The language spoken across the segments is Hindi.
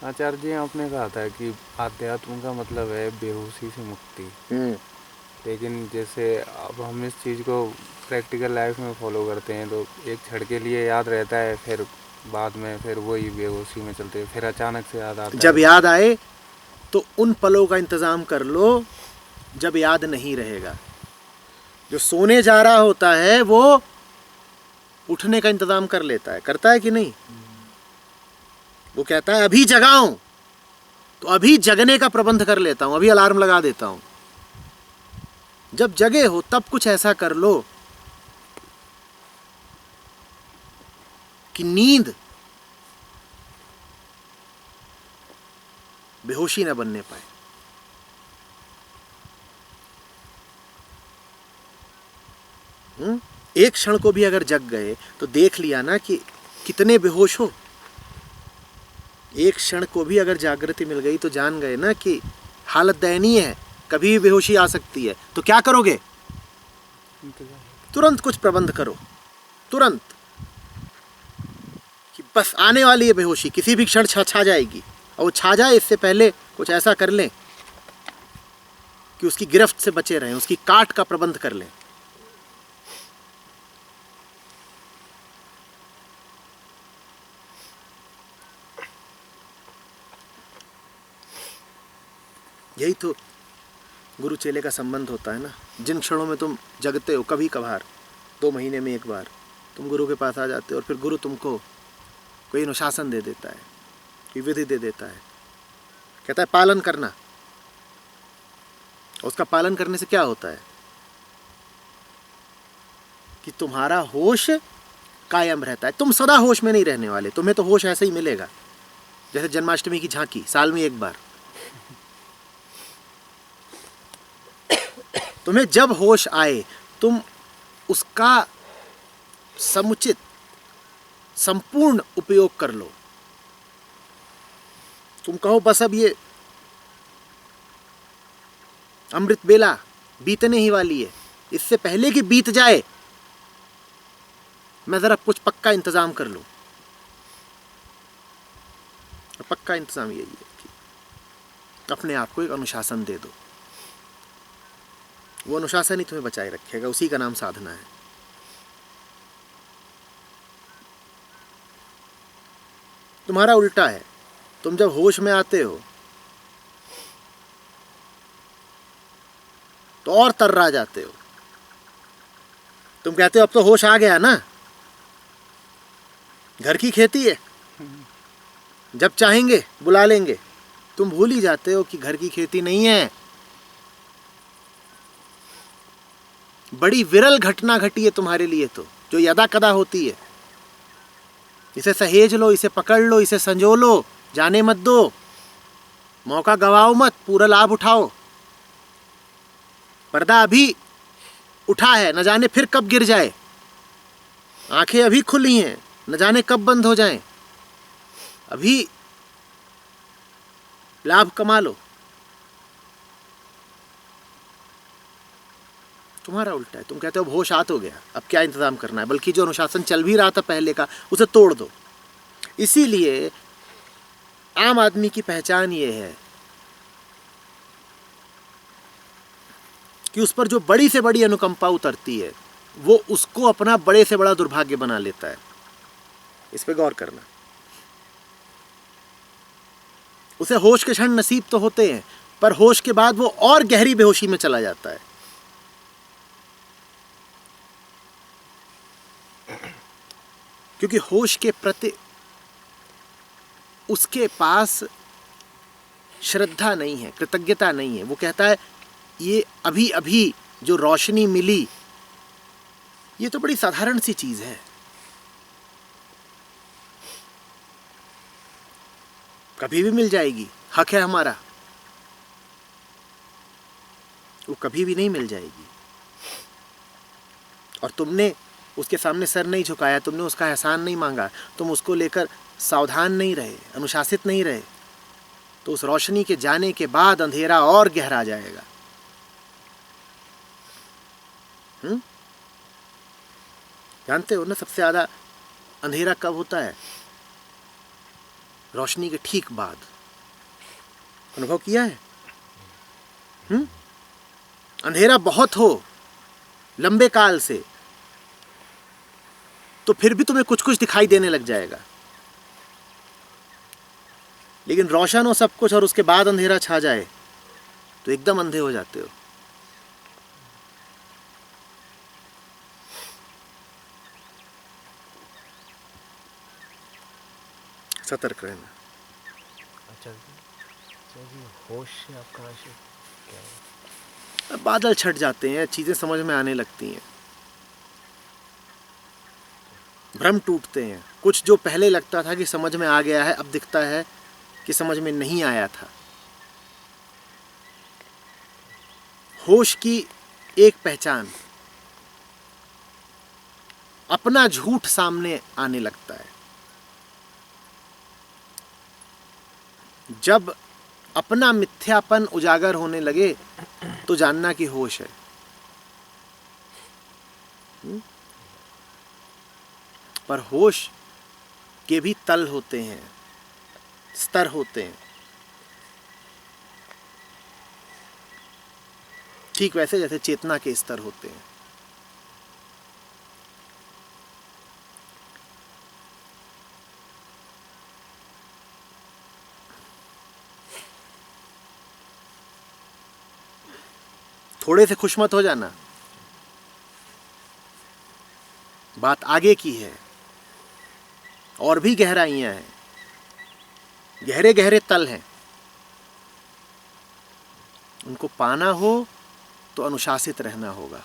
आचार्य जी आपने कहा था कि आध्यात्म का मतलब है बेहोशी से मुक्ति। लेकिन जैसे अब हम इस चीज़ को प्रैक्टिकल लाइफ में फॉलो करते हैं तो एक क्षण के लिए याद रहता है, फिर बाद में फिर वही बेहोशी में चलते हैं, फिर अचानक से याद आता जब है। याद आए तो उन पलों का इंतजाम कर लो जब याद नहीं रहेगा। जो सोने जा रहा होता है वो उठने का इंतजाम कर लेता है, करता है कि नहीं? वो कहता है अभी जगाऊं, तो अभी जगने का प्रबंध कर लेता हूं, अभी अलार्म लगा देता हूं। जब जगे हो तब कुछ ऐसा कर लो कि नींद बेहोशी न बनने पाए। एक क्षण को भी अगर जग गए तो देख लिया ना कि कितने बेहोश हो। एक क्षण को भी अगर जागृति मिल गई तो जान गए ना कि हालत दयनीय है, कभी भी बेहोशी आ सकती है। तो क्या करोगे? तुरंत कुछ प्रबंध करो, तुरंत, कि बस आने वाली है बेहोशी, किसी भी क्षण छा जाएगी। और वो छा जाए इससे पहले कुछ ऐसा कर लें कि उसकी गिरफ्त से बचे रहें, उसकी काट का प्रबंध कर लें। यही तो गुरु चेले का संबंध होता है ना। जिन क्षणों में तुम जगते हो, कभी कभार 2 महीने में एक बार तुम गुरु के पास आ जाते हो और फिर गुरु तुमको कोई अनुशासन दे देता है, कोई विधि दे देता है, कहता है पालन करना। और उसका पालन करने से क्या होता है कि तुम्हारा होश कायम रहता है। तुम सदा होश में नहीं रहने वाले, तुम्हें तो होश ऐसे ही मिलेगा जैसे जन्माष्टमी की झांकी, साल में एक बार। तुम्हें जब होश आए तुम उसका समुचित संपूर्ण उपयोग कर लो। तुम कहो बस अब ये अमृत बेला बीतने ही वाली है, इससे पहले कि बीत जाए मैं जरा कुछ पक्का इंतजाम कर लूं। पक्का इंतजाम यही है कि अपने आप को एक अनुशासन दे दो। वो अनुशासन ही तुम्हें बचाए रखेगा, उसी का नाम साधना है। तुम्हारा उल्टा है, तुम जब होश में आते हो तो और तर्रा जाते हो। तुम कहते हो अब तो होश आ गया ना, घर की खेती है, जब चाहेंगे बुला लेंगे। तुम भूल ही जाते हो कि घर की खेती नहीं है। बड़ी विरल घटना घटी है तुम्हारे लिए तो, जो यदा कदा होती है। इसे सहेज लो, इसे पकड़ लो, इसे संजो लो, जाने मत दो, मौका गवाओ मत, पूरा लाभ उठाओ। पर्दा अभी उठा है, न जाने फिर कब गिर जाए। आंखें अभी खुली हैं, न जाने कब बंद हो जाएं। अभी लाभ कमा लो। तुम्हारा उल्टा है, तुम कहते हो होश आ तो गया, अब क्या इंतजाम करना है। बल्कि जो अनुशासन चल भी रहा था पहले का, उसे तोड़ दो। इसीलिए आम आदमी की पहचान ये है कि उस पर जो बड़ी से बड़ी अनुकंपा उतरती है वो उसको अपना बड़े से बड़ा दुर्भाग्य बना लेता है। इस पे गौर करना। उसे होश के क्षण नसीब तो होते हैं, पर होश के बाद वो और गहरी बेहोशी में चला जाता है। क्योंकि होश के प्रति उसके पास श्रद्धा नहीं है, कृतज्ञता नहीं है। वो कहता है ये अभी अभी जो रोशनी मिली ये तो बड़ी साधारण सी चीज है, कभी भी मिल जाएगी, हक है हमारा। वो कभी भी नहीं मिल जाएगी। और तुमने उसके सामने सर नहीं झुकाया, तुमने उसका एहसान नहीं मांगा, तुम उसको लेकर सावधान नहीं रहे, अनुशासित नहीं रहे, तो उस रोशनी के जाने के बाद अंधेरा और गहरा जाएगा। जानते हो ना सबसे ज्यादा अंधेरा कब होता है? रोशनी के ठीक बाद। अनुभव किया है? अंधेरा बहुत हो लंबे काल से तो फिर भी तुम्हें कुछ कुछ दिखाई देने लग जाएगा, लेकिन रोशन हो सब कुछ और उसके बाद अंधेरा छा जाए तो एकदम अंधे हो जाते हो। सतर्क रहना। अच्छा जी, होश से आपका आशय क्या है? बादल छट जाते हैं, चीजें समझ में आने लगती हैं, भ्रम टूटते हैं। कुछ जो पहले लगता था कि समझ में आ गया है, अब दिखता है कि समझ में नहीं आया था। होश की एक पहचान, अपना झूठ सामने आने लगता है। जब अपना मिथ्यापन उजागर होने लगे तो जानना कि होश है। पर होश के भी तल होते हैं, स्तर होते हैं। ठीक वैसे जैसे चेतना के स्तर होते हैं। थोड़े से खुश मत हो जाना, बात आगे की है, और भी गहराइयां हैं, गहरे गहरे तल हैं। उनको पाना हो तो अनुशासित रहना होगा।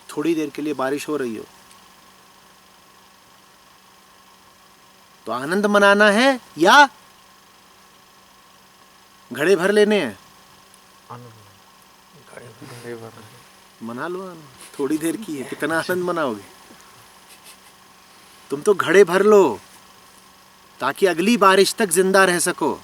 थोड़ी देर के लिए बारिश हो रही हो तो आनंद मनाना है या घड़े भर लेने हैं? घड़े भर मना लो आनंद, थोड़ी देर की है, कितना आनंद मनाओगे? तुम तो घड़े भर लो ताकि अगली बारिश तक जिंदा रह सको।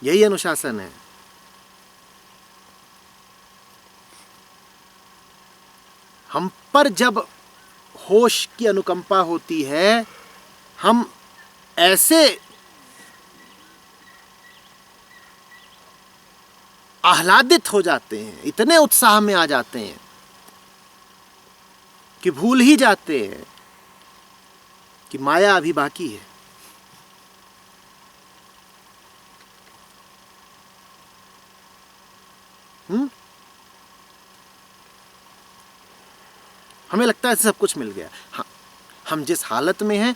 यही अनुशासन है। हम पर जब होश की अनुकंपा होती है, हम ऐसे आह्लादित हो जाते हैं, इतने उत्साह में आ जाते हैं कि भूल ही जाते हैं कि माया अभी बाकी है। हमें लगता है सब कुछ मिल गया। हाँ, हम जिस हालत में हैं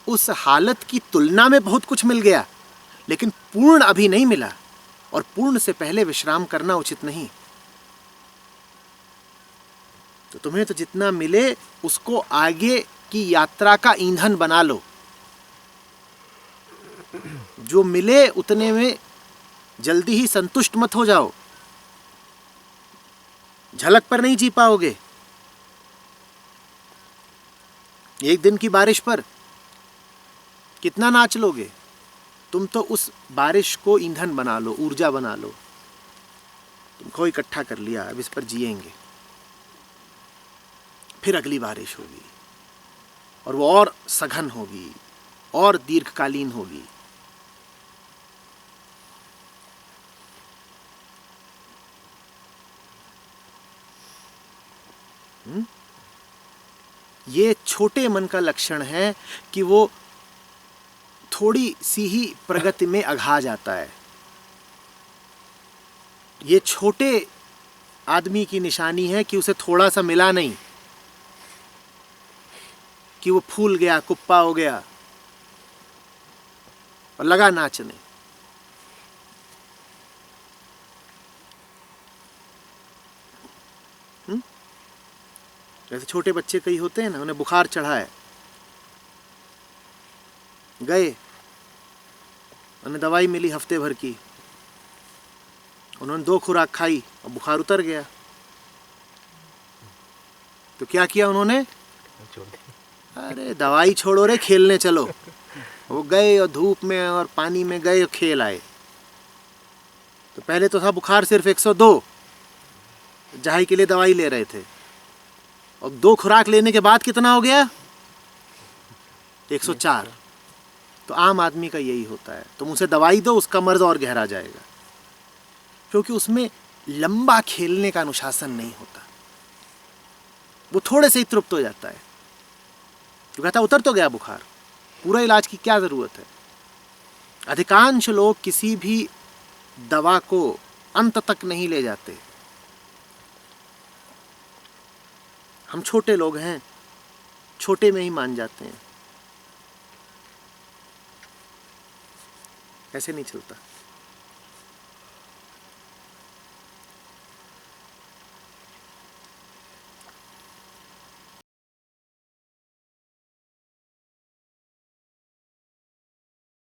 उस हालत की तुलना में बहुत कुछ मिल गया, लेकिन पूर्ण अभी नहीं मिला, और पूर्ण से पहले विश्राम करना उचित नहीं। तो तुम्हें तो जितना मिले उसको आगे की यात्रा का ईंधन बना लो। जो मिले उतने में जल्दी ही संतुष्ट मत हो जाओ। झलक पर नहीं जी पाओगे। एक दिन की बारिश पर कितना नाच लोगे? तुम तो उस बारिश को ईंधन बना लो, ऊर्जा बना लो। तुमको इकट्ठा कर लिया, अब इस पर जिएंगे। फिर अगली बारिश होगी और वो और सघन होगी और दीर्घकालीन होगी। ये छोटे मन का लक्षण है कि वो थोड़ी सी ही प्रगति में अघा जाता है। ये छोटे आदमी की निशानी है कि उसे थोड़ा सा मिला नहीं, कि वो फूल गया, कुप्पा हो गया और लगा नाचने। जैसे छोटे बच्चे कई होते हैं ना, उन्हें बुखार चढ़ा है, गए, उन्हें दवाई मिली हफ्ते भर की, उन्होंने 2 खुराक खाई और बुखार उतर गया। तो क्या किया उन्होंने? अरे दवाई छोड़ो रे, खेलने चलो। वो गए और धूप में और पानी में गए और खेल आए। तो पहले तो था बुखार सिर्फ 102, जहाई के लिए दवाई ले रहे थे, और 2 खुराक लेने के बाद कितना हो गया? 104। तो आम आदमी का यही होता है, तुम उसे दवाई दो, उसका मर्ज और गहरा जाएगा, क्योंकि उसमें लंबा खेलने का अनुशासन नहीं होता। वो थोड़े से ही तृप्त हो जाता है, तो कहता उतर तो गया बुखार, पूरा इलाज की क्या जरूरत है। अधिकांश लोग किसी भी दवा को अंत तक नहीं ले जाते। हम छोटे लोग हैं, छोटे में ही मान जाते हैं, ऐसे नहीं चलता।